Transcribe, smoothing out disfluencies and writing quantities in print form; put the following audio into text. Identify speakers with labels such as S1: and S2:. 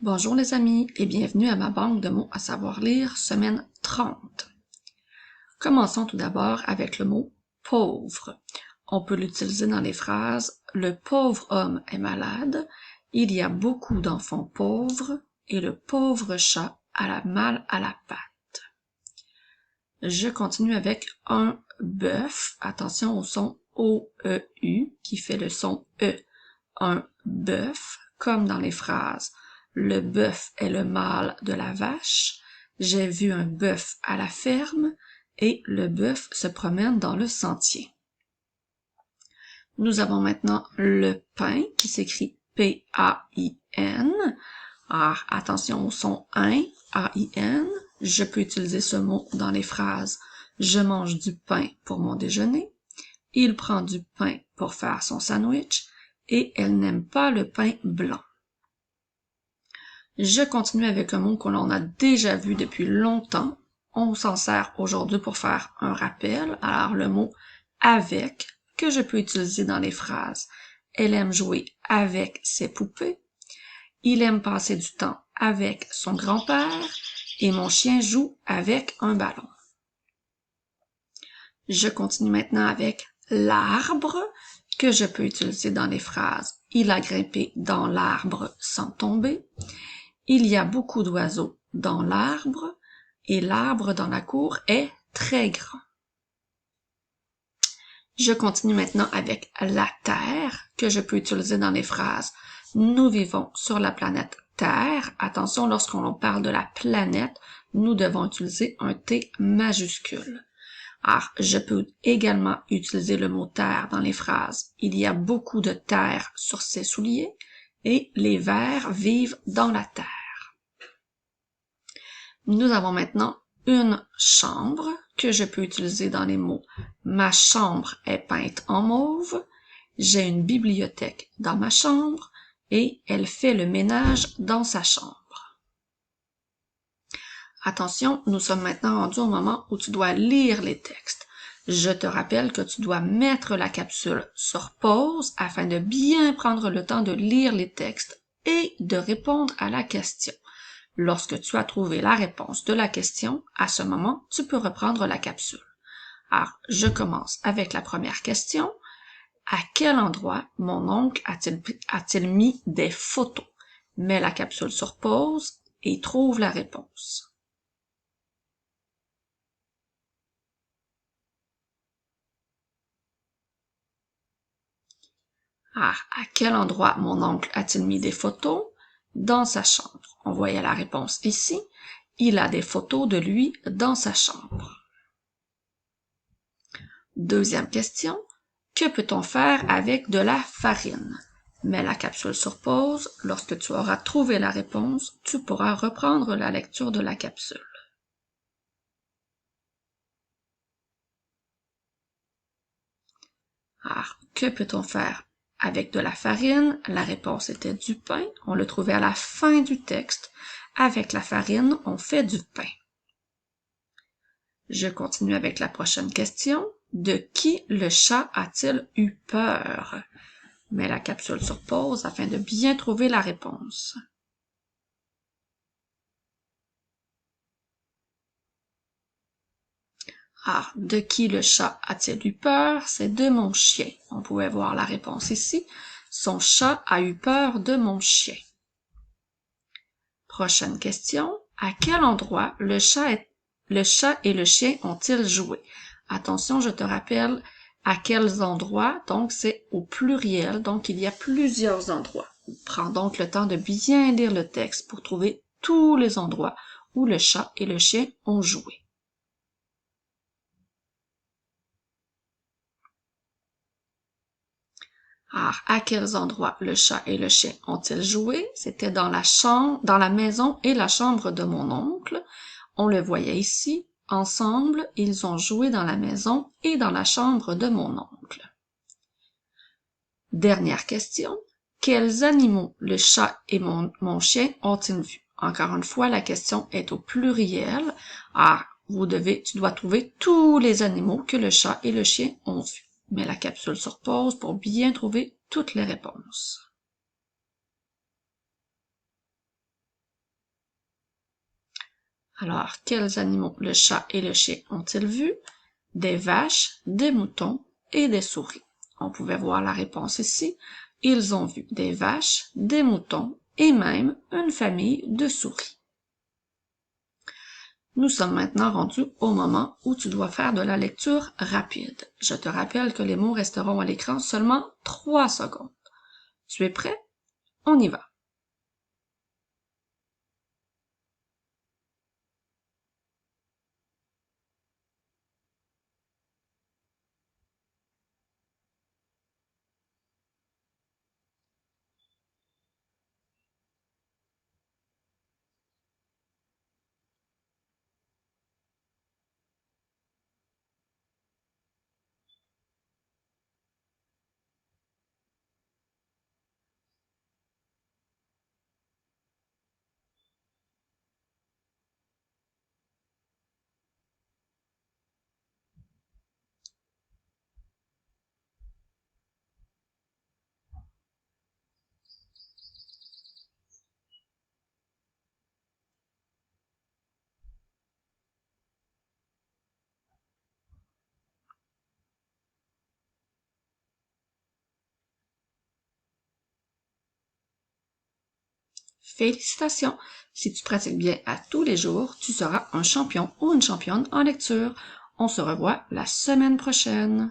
S1: Bonjour les amis et bienvenue à ma banque de mots à savoir lire, semaine 30. Commençons tout d'abord avec le mot pauvre. On peut l'utiliser dans les phrases « Le pauvre homme est malade »,« Il y a beaucoup d'enfants pauvres » et « Le pauvre chat a la mal à la patte ». Je continue avec un bœuf. Attention au son O-E-U qui fait le son E. Un bœuf, comme dans les phrases « Le bœuf est le mâle de la vache »,« J'ai vu un bœuf à la ferme » et « Le bœuf se promène dans le sentier ». Nous avons maintenant le pain qui s'écrit P-A-I-N. Alors, attention au son in, A-I-N. Je peux utiliser ce mot dans les phrases « Je mange du pain pour mon déjeuner »,« Il prend du pain pour faire son sandwich » et « Elle n'aime pas le pain blanc ». Je continue avec un mot que l'on a déjà vu depuis longtemps. On s'en sert aujourd'hui pour faire un rappel. Alors, le mot « avec » que je peux utiliser dans les phrases. Elle aime jouer avec ses poupées. Il aime passer du temps avec son grand-père. Et mon chien joue avec un ballon. Je continue maintenant avec l'arbre que je peux utiliser dans les phrases. Il a grimpé dans l'arbre sans tomber. Il y a beaucoup d'oiseaux dans l'arbre et l'arbre dans la cour est très grand. Je continue maintenant avec la Terre que je peux utiliser dans les phrases. Nous vivons sur la planète Terre. Attention, lorsqu'on parle de la planète, nous devons utiliser un T majuscule. Alors, je peux également utiliser le mot terre dans les phrases. Il y a beaucoup de terre sur ses souliers et les vers vivent dans la terre. Nous avons maintenant une chambre que je peux utiliser dans les mots. Ma chambre est peinte en mauve. J'ai une bibliothèque dans ma chambre et elle fait le ménage dans sa chambre. Attention, nous sommes maintenant rendus au moment où tu dois lire les textes. Je te rappelle que tu dois mettre la capsule sur pause afin de bien prendre le temps de lire les textes et de répondre à la question. Lorsque tu as trouvé la réponse de la question, à ce moment, tu peux reprendre la capsule. Alors, je commence avec la première question. À quel endroit mon oncle a-t-il mis des photos? Mets la capsule sur pause et trouve la réponse. Ah, à quel endroit mon oncle a-t-il mis des photos? Dans sa chambre. On voyait la réponse ici. Il a des photos de lui dans sa chambre. Deuxième question. Que peut-on faire avec de la farine? Mets la capsule sur pause. Lorsque tu auras trouvé la réponse, tu pourras reprendre la lecture de la capsule. Alors, que peut-on faire avec de la farine? La réponse était du pain. On le trouvait à la fin du texte. Avec la farine, on fait du pain. Je continue avec la prochaine question. De qui le chat a-t-il eu peur? Mets la capsule sur pause afin de bien trouver la réponse. Ah, de qui le chat a-t-il eu peur? C'est de mon chien. On pouvait voir la réponse ici. Son chat a eu peur de mon chien. Prochaine question. À quel endroit le chat et le chien ont-ils joué? Attention, je te rappelle à quels endroits, donc c'est au pluriel, donc il y a plusieurs endroits. Prends donc le temps de bien lire le texte pour trouver tous les endroits où le chat et le chien ont joué. Alors, à quels endroits le chat et le chien ont-ils joué? C'était dans la maison et la chambre de mon oncle. On le voyait ici. Ensemble, ils ont joué dans la maison et dans la chambre de mon oncle. Dernière question. Quels animaux le chat et mon chien ont-ils vus? Encore une fois, la question est au pluriel. Alors, tu dois trouver tous les animaux que le chat et le chien ont vus. Mets la capsule sur pause pour bien trouver toutes les réponses. Alors, quels animaux le chat et le chien ont-ils vus? Des vaches, des moutons et des souris. On pouvait voir la réponse ici. Ils ont vu des vaches, des moutons et même une famille de souris. Nous sommes maintenant rendus au moment où tu dois faire de la lecture rapide. Je te rappelle que les mots resteront à l'écran seulement 3 secondes. Tu es prêt? On y va. Félicitations! Si tu pratiques bien à tous les jours, tu seras un champion ou une championne en lecture. On se revoit la semaine prochaine.